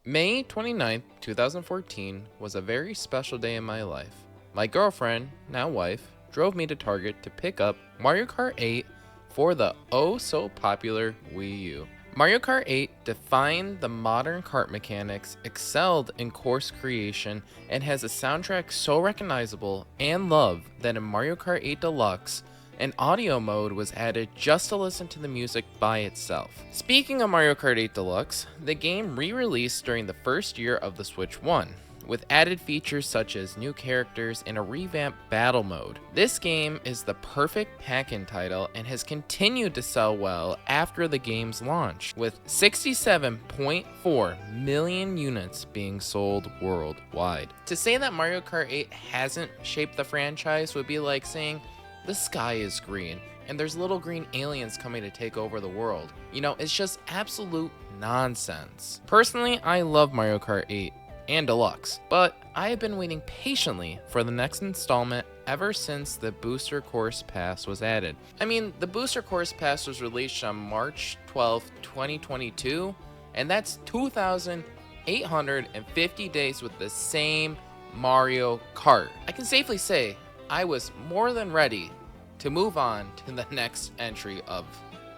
May 29th, 2014 was a very special day in my life. My girlfriend, now wife, drove me to Target to pick up Mario Kart 8 for the oh so popular Wii U. Mario Kart 8 defined the modern kart mechanics, excelled in course creation, and has a soundtrack so recognizable and loved that in Mario Kart 8 Deluxe, an audio mode was added just to listen to the music by itself. Speaking of Mario Kart 8 Deluxe, the game re-released during the first year of the Switch 1, with added features such as new characters and a revamped battle mode. This game is the perfect pack-in title and has continued to sell well after the game's launch, with 67.4 million units being sold worldwide. To say that Mario Kart 8 hasn't shaped the franchise would be like saying, the sky is green, and there's little green aliens coming to take over the world. You know, it's just absolute nonsense. Personally, I love Mario Kart 8 and Deluxe, but I have been waiting patiently for the next installment ever since the Booster Course Pass was added. I mean, the Booster Course Pass was released on March 12, 2022, and that's 2,850 days with the same Mario Kart. I can safely say I was more than ready to move on to the next entry of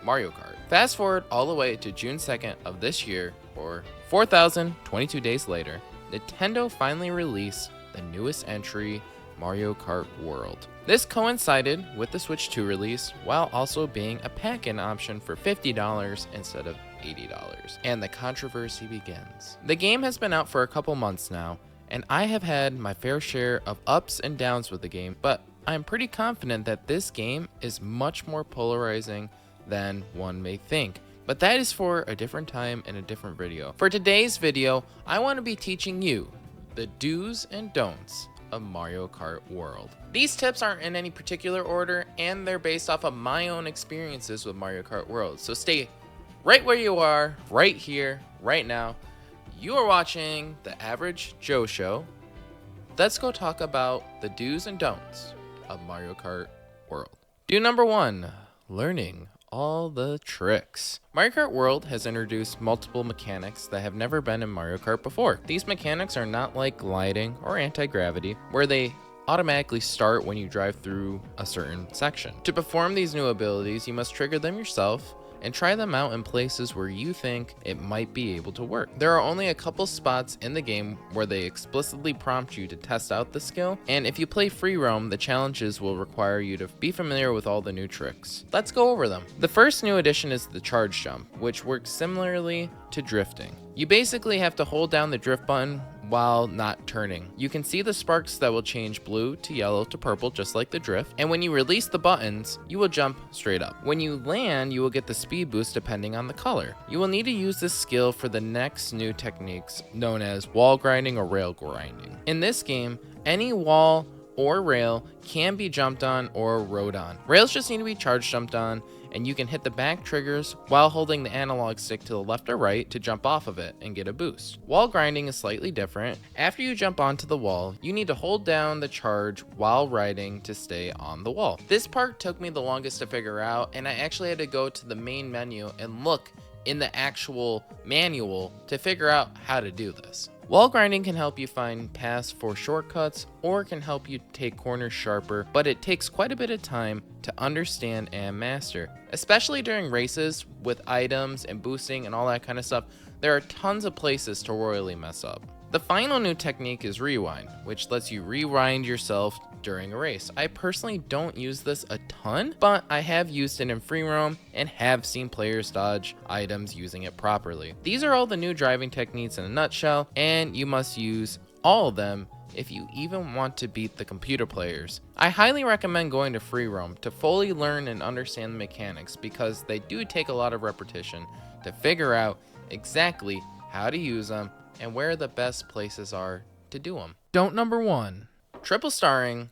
Mario Kart. Fast forward all the way to June 2nd of this year, or 4,022 days later, Nintendo finally released the newest entry, Mario Kart World. This coincided with the Switch 2 release, while also being a pack-in option for $50 instead of $80. And the controversy begins. The game has been out for a couple months now, and I have had my fair share of ups and downs with the game, but I'm pretty confident that this game is much more polarizing than one may think. But that is for a different time and a different video. For today's video, I want to be teaching you the do's and don'ts of Mario Kart World. These tips aren't in any particular order, and they're based off of my own experiences with Mario Kart World. So stay right where you are, right here, right now. You are watching The Average Joe Show. Let's go talk about the do's and don'ts of Mario Kart World. Do number 1, learning all the tricks. Mario Kart World has introduced multiple mechanics that have never been in Mario Kart before. These mechanics are not like gliding or anti-gravity, where they automatically start when you drive through a certain section. To perform these new abilities, you must trigger them yourself and try them out in places where you think it might be able to work. There are only a couple spots in the game where they explicitly prompt you to test out the skill, and if you play free roam, the challenges will require you to be familiar with all the new tricks. Let's go over them. The first new addition is the charge jump, which works similarly to drifting. You basically have to hold down the drift button while not turning. You can see the sparks that will change blue to yellow to purple, just like the drift, and when you release the buttons, you will jump straight up. When you land, you will get the speed boost depending on the color. You will need to use this skill for the next new techniques known as wall grinding or rail grinding. In this game, any wall or rail can be jumped on or rode on. Rails just need to be charge jumped on, and you can hit the back triggers while holding the analog stick to the left or right to jump off of it and get a boost. Wall grinding is slightly different. After you jump onto the wall, you need to hold down the charge while riding to stay on the wall. This part took me the longest to figure out, and I actually had to go to the main menu and look in the actual manual to figure out how to do this. Wall grinding can help you find paths for shortcuts or can help you take corners sharper, but it takes quite a bit of time to understand and master. Especially during races with items and boosting and all that kind of stuff, there are tons of places to royally mess up. The final new technique is rewind, which lets you rewind yourself during a race. I personally don't use this a ton, but I have used it in free roam and have seen players dodge items using it properly. These are all the new driving techniques in a nutshell, and you must use all of them if you even want to beat the computer players. I highly recommend going to free roam to fully learn and understand the mechanics, because they do take a lot of repetition to figure out exactly how to use them and where the best places are to do them. Don't number 1, triple starring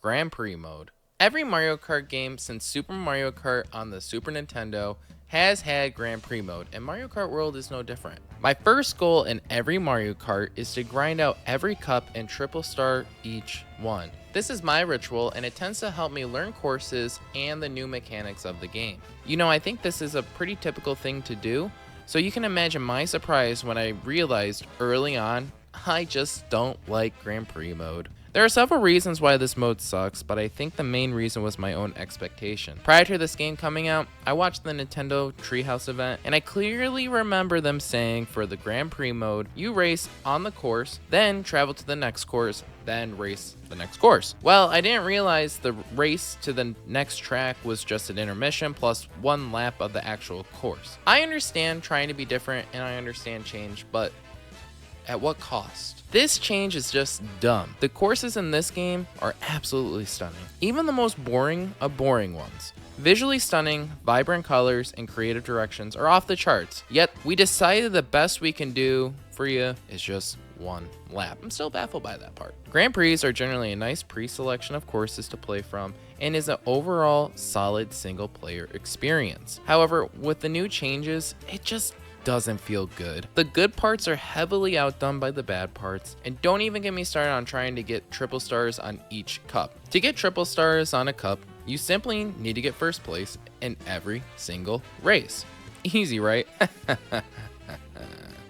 Grand Prix mode. Every Mario Kart game since Super Mario Kart on the Super Nintendo has had Grand Prix mode, and Mario Kart World is no different. My first goal in every Mario Kart is to grind out every cup and triple star each one. This is my ritual, and it tends to help me learn courses and the new mechanics of the game. You know, I think this is a pretty typical thing to do, So you can imagine my surprise when I realized early on, I just don't like Grand Prix mode. There are several reasons why this mode sucks, but I think the main reason was my own expectation. Prior to this game coming out, I watched the Nintendo Treehouse event, and I clearly remember them saying for the Grand Prix mode, you race on the course, then travel to the next course, then race the next course. Well, I didn't realize the race to the next track was just an intermission plus one lap of the actual course. I understand trying to be different, and I understand change, but at what cost? This change is just dumb. The courses in this game are absolutely stunning. Even the most boring of boring ones. Visually stunning, vibrant colors, and creative directions are off the charts. Yet, we decided the best we can do for you is just one lap. I'm still baffled by that part. Grand Prix are generally a nice pre-selection of courses to play from and is an overall solid single player experience. However, with the new changes, it just doesn't feel good. The good parts are heavily outdone by the bad parts, and don't even get me started on trying to get triple stars on each cup. To get triple stars on a cup, you simply need to get first place in every single race. Easy, right?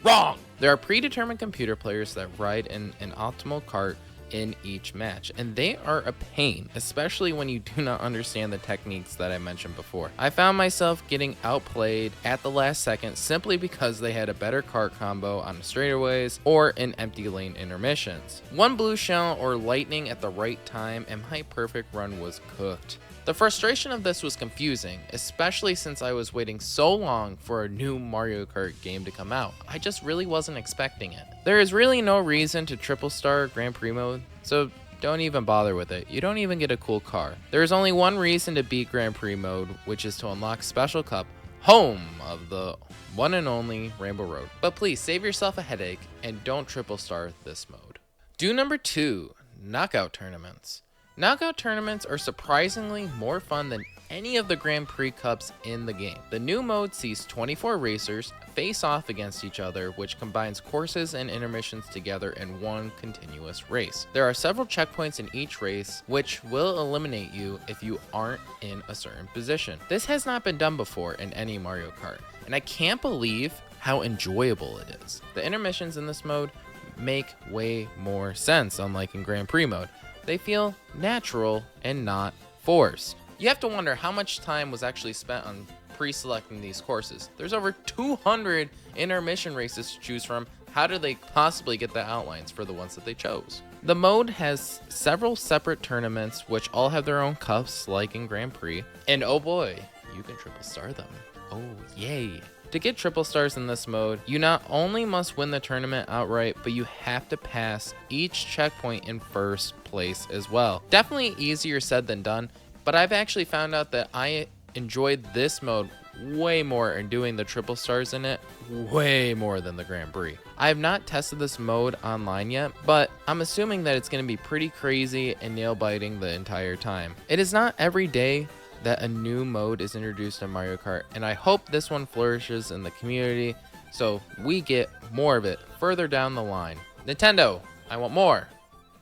Wrong! There are predetermined computer players that ride in an optimal cart in each match, and they are a pain, especially when you do not understand the techniques that I mentioned before. I found myself getting outplayed at the last second simply because they had a better cart combo on the straightaways or in empty lane intermissions. One blue shell or lightning at the right time and my perfect run was cooked. The frustration of this was confusing, especially since I was waiting so long for a new Mario Kart game to come out. I just really wasn't expecting it. There is really no reason to triple star Grand Prix mode, so don't even bother with it. You don't even get a cool car. There is only one reason to beat Grand Prix mode, which is to unlock Special Cup, home of the one and only Rainbow Road. But please save yourself a headache and don't triple star this mode. Do number 2, knockout tournaments. Knockout tournaments are surprisingly more fun than any of the Grand Prix Cups in the game. The new mode sees 24 racers face off against each other, which combines courses and intermissions together in one continuous race. There are several checkpoints in each race, which will eliminate you if you aren't in a certain position. This has not been done before in any Mario Kart, and I can't believe how enjoyable it is. The intermissions in this mode make way more sense, unlike in Grand Prix mode. They feel natural and not forced. You have to wonder how much time was actually spent on pre-selecting these courses. There's over 200 intermission races to choose from. How did they possibly get the outlines for the ones that they chose? The mode has several separate tournaments which all have their own cups like in Grand Prix. And oh boy, you can triple star them. Oh yay. To get triple stars in this mode, you not only must win the tournament outright, but you have to pass each checkpoint in first place as well. Definitely easier said than done, but I've actually found out that I enjoyed this mode way more in doing the triple stars in it, way more than the Grand Prix. I have not tested this mode online yet, but I'm assuming that it's going to be pretty crazy and nail-biting the entire time. It is not every day that a new mode is introduced in Mario Kart, and I hope this one flourishes in the community so we get more of it further down the line. Nintendo, I want more.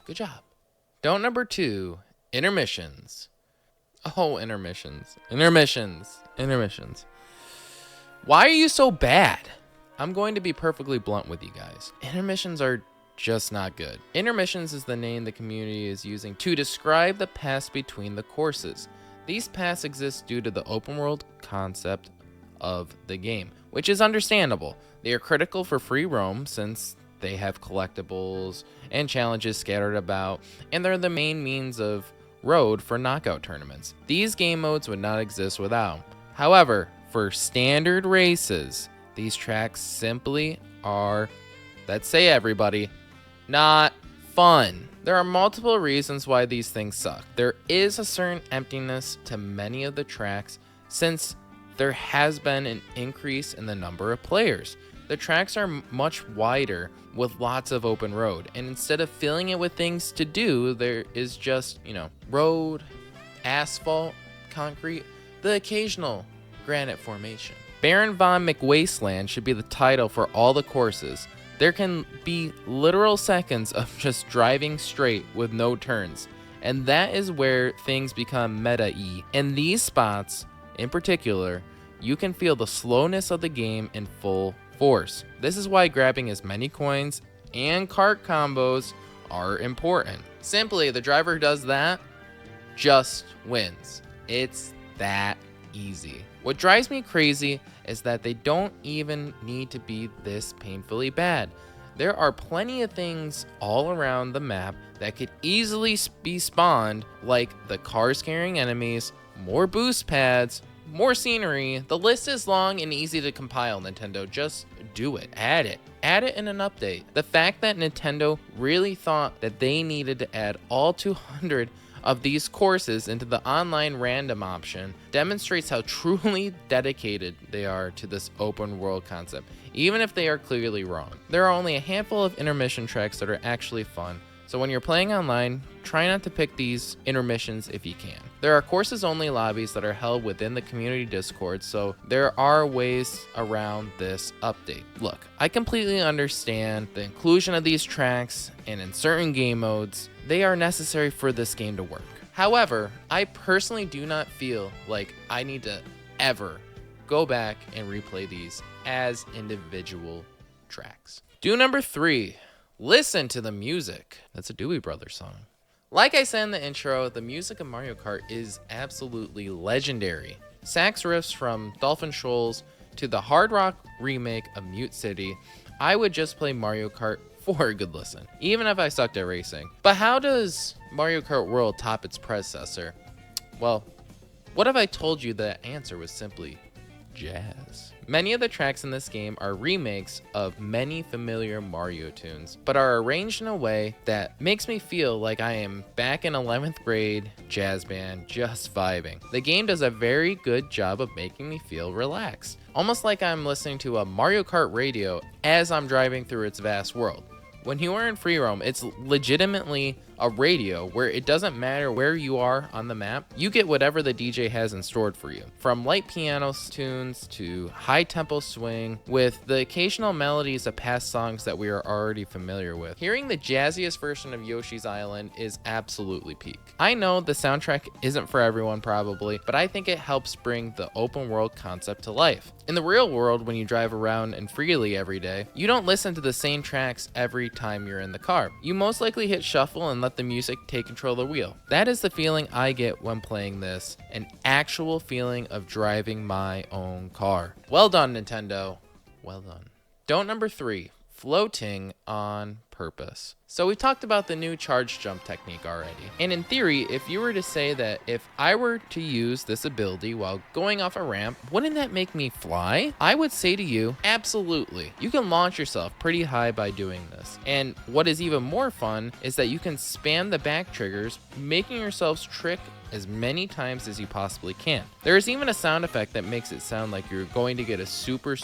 Good job. Don't number 2, intermissions. Oh, intermissions. Why are you so bad? I'm going to be perfectly blunt with you guys. Intermissions are just not good. Intermissions is the name the community is using to describe the paths between the courses. These paths exist due to the open world concept of the game, which is understandable. They are critical for free roam since they have collectibles and challenges scattered about, and they're the main means of road for knockout tournaments. These game modes would not exist without. However, for standard races, these tracks simply are, let's say everybody, not fun. There are multiple reasons why these things suck. There is a certain emptiness to many of the tracks since there has been an increase in the number of players. The tracks are much wider with lots of open road, and instead of filling it with things to do, there is just, road, asphalt, concrete, the occasional granite formation. Baron von McWasteland should be the title for all the courses. There can be literal seconds of just driving straight with no turns, and that is where things become meta-y. And these spots, in particular, you can feel the slowness of the game in full force. This is why grabbing as many coins and kart combos are important. Simply, the driver who does that just wins. It's that easy. What drives me crazy is that they don't even need to be this painfully bad. There are plenty of things all around the map that could easily be spawned, like the cars carrying enemies, more boost pads, more scenery. The list is long and easy to compile, Nintendo. Just do it. Add it. Add it in an update. The fact that Nintendo really thought that they needed to add all 200 of these courses into the online random option demonstrates how truly dedicated they are to this open world concept, even if they are clearly wrong. There are only a handful of intermission tracks that are actually fun, so when you're playing online, try not to pick these intermissions if you can. There are courses only lobbies that are held within the community Discord, so there are ways around this update. Look, I completely understand the inclusion of these tracks, and in certain game modes, they are necessary for this game to work. However, I personally do not feel like I need to ever go back and replay these as individual tracks. Do number 3. Listen to the music. That's a Dewey Brothers song. Like I said in the intro, the music of Mario Kart is absolutely legendary. Sax riffs from Dolphin Shoals to the hard rock remake of Mute City, I would just play Mario Kart for a good listen, even if I sucked at racing. But how does Mario Kart World top its predecessor? Well, what if I told you the answer was simply jazz? Many of the tracks in this game are remakes of many familiar Mario tunes, but are arranged in a way that makes me feel like I am back in 11th grade jazz band just vibing. The game does a very good job of making me feel relaxed, almost like I'm listening to a Mario Kart radio as I'm driving through its vast world. When you are in free roam, it's legitimately a radio where it doesn't matter where you are on the map, you get whatever the DJ has in store for you. From light piano tunes to high tempo swing, with the occasional melodies of past songs that we are already familiar with. Hearing the jazziest version of Yoshi's Island is absolutely peak. I know the soundtrack isn't for everyone probably, but I think it helps bring the open world concept to life. In the real world, when you drive around and freely every day, you don't listen to the same tracks every time you're in the car. You most likely hit shuffle and let the music take control of the wheel. That is the feeling I get when playing this, an actual feeling of driving my own car. Well done, Nintendo. Well done. Don't number 3, floating on purpose. So we talked about the new charge jump technique already. And in theory, if you were to say that if I were to use this ability while going off a ramp, wouldn't that make me fly? I would say to you, absolutely. You can launch yourself pretty high by doing this. And what is even more fun is that you can spam the back triggers, making yourselves trick as many times as you possibly can. There is even a sound effect that makes it sound like you're going to get a super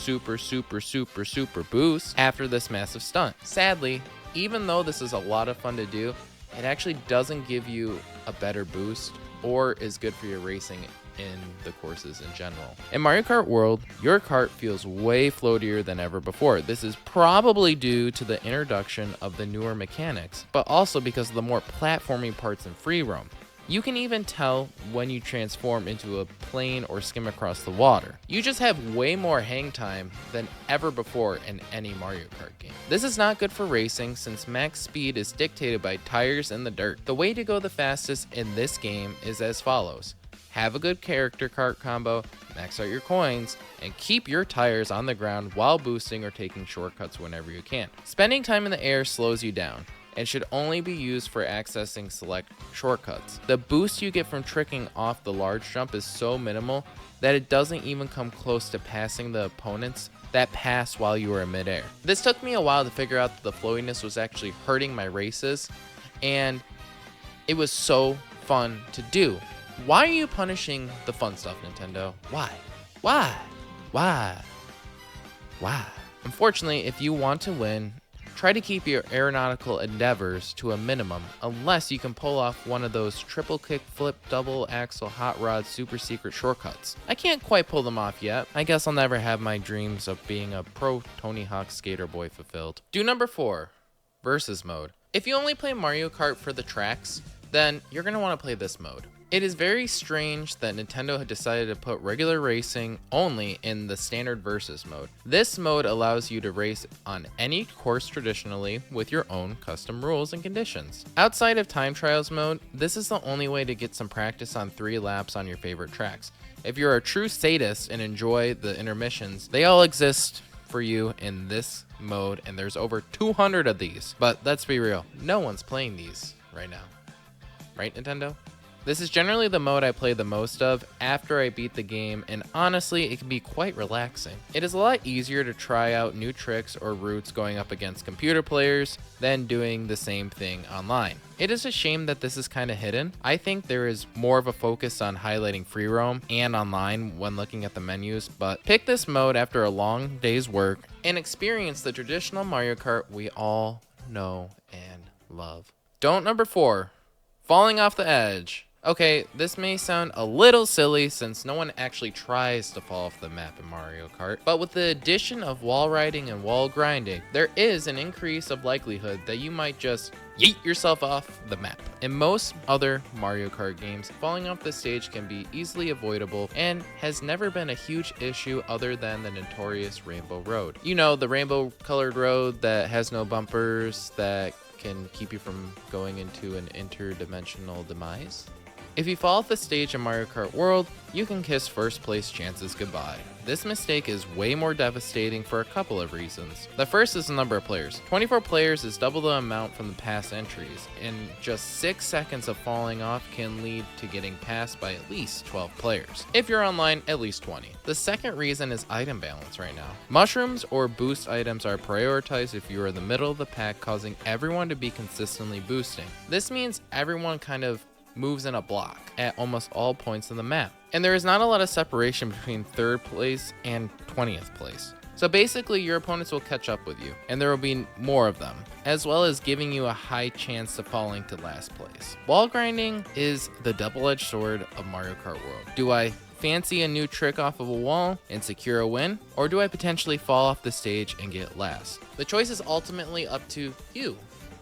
boost after this massive stunt. Sadly, even though this is a lot of fun to do, it actually doesn't give you a better boost or is good for your racing in the courses in general. In Mario Kart World, your kart feels way floatier than ever before. This is probably due to the introduction of the newer mechanics, but also because of the more platforming parts in free roam. You can even tell when you transform into a plane or skim across the water. You just have way more hang time than ever before in any Mario Kart game. This is not good for racing since max speed is dictated by tires in the dirt. The way to go the fastest in this game is as follows. Have a good character kart combo, max out your coins, and keep your tires on the ground while boosting or taking shortcuts whenever you can. Spending time in the air slows you down and should only be used for accessing select shortcuts. The boost you get from tricking off the large jump is so minimal that it doesn't even come close to passing the opponents that pass while you are in midair. This took me a while to figure out that the floatiness was actually hurting my races, and it was so fun to do. Why are you punishing the fun stuff, Nintendo? Why? Unfortunately, if you want to win, try to keep your aeronautical endeavors to a minimum unless you can pull off one of those triple kick, flip, double axle, hot rod, super secret shortcuts. I can't quite pull them off yet. I guess I'll never have my dreams of being a pro Tony Hawk skater boy fulfilled. Do number 4, versus mode. If you only play Mario Kart for the tracks, then you're going to want to play this mode. It is very strange that Nintendo had decided to put regular racing only in the standard versus mode. This mode allows you to race on any course traditionally with your own custom rules and conditions. Outside of time trials mode, this is the only way to get some practice on 3 laps on your favorite tracks. If you're a true sadist and enjoy the intermissions, they all exist for you in this mode, and there's over 200 of these. But let's be real, no one's playing these right now. Right, Nintendo? This is generally the mode I play the most of after I beat the game, and honestly, it can be quite relaxing. It is a lot easier to try out new tricks or routes going up against computer players than doing the same thing online. It is a shame that this is kind of hidden. I think there is more of a focus on highlighting free roam and online when looking at the menus, but pick this mode after a long day's work and experience the traditional Mario Kart we all know and love. Don't number 4, falling off the edge. Okay, this may sound a little silly since no one actually tries to fall off the map in Mario Kart, but with the addition of wall riding and wall grinding, there is an increase of likelihood that you might just yeet yourself off the map. In most other Mario Kart games, falling off the stage can be easily avoidable and has never been a huge issue other than the notorious Rainbow Road. You know, the rainbow colored road that has no bumpers that can keep you from going into an interdimensional demise. If you fall off the stage in Mario Kart World, you can kiss first place chances goodbye. This mistake is way more devastating for a couple of reasons. The first is the number of players. 24 players is double the amount from the past entries, and just 6 seconds of falling off can lead to getting passed by at least 12 players. If you're online, at least 20. The second reason is item balance right now. Mushrooms or boost items are prioritized if you are in the middle of the pack, causing everyone to be consistently boosting. This means everyone kind of moves in a block at almost all points in the map. And there is not a lot of separation between 3rd place and 20th place. So basically your opponents will catch up with you, and there will be more of them, as well as giving you a high chance of falling to last place. Wall grinding is the double-edged sword of Mario Kart World. Do I fancy a new trick off of a wall and secure a win, or do I potentially fall off the stage and get last? The choice is ultimately up to you,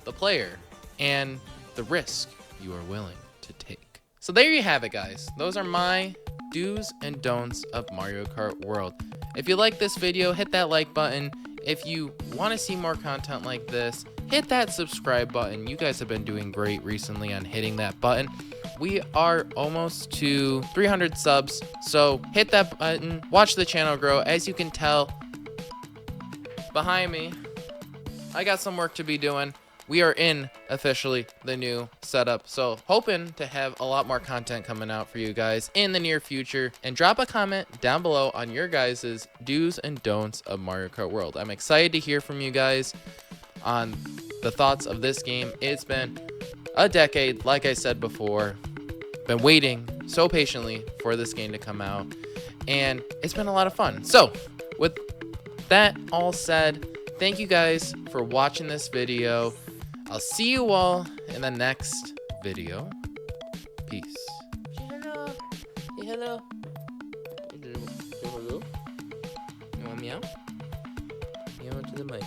the player, and the risk you are willing to take. So there you have it, guys. Those are my do's and don'ts of Mario Kart World. If you like this video, hit that like button. If you want to see more content like this, hit that subscribe button. You guys have been doing great recently on hitting that button. We are almost to 300 subs, so hit that button, watch the channel grow. As you can tell behind me, I got some work to be doing. We are in officially the new setup, so hoping to have a lot more content coming out for you guys in the near future. And drop a comment down below on your guys' do's and don'ts of Mario Kart World. I'm excited to hear from you guys on the thoughts of this game. It's been a decade, like I said before. Been waiting so patiently for this game to come out, and it's been a lot of fun. So with that all said, thank you guys for watching this video. I'll see you all in the next video. Peace. Say hello. Say hello. Say hello. You want meow? Meow into the mic.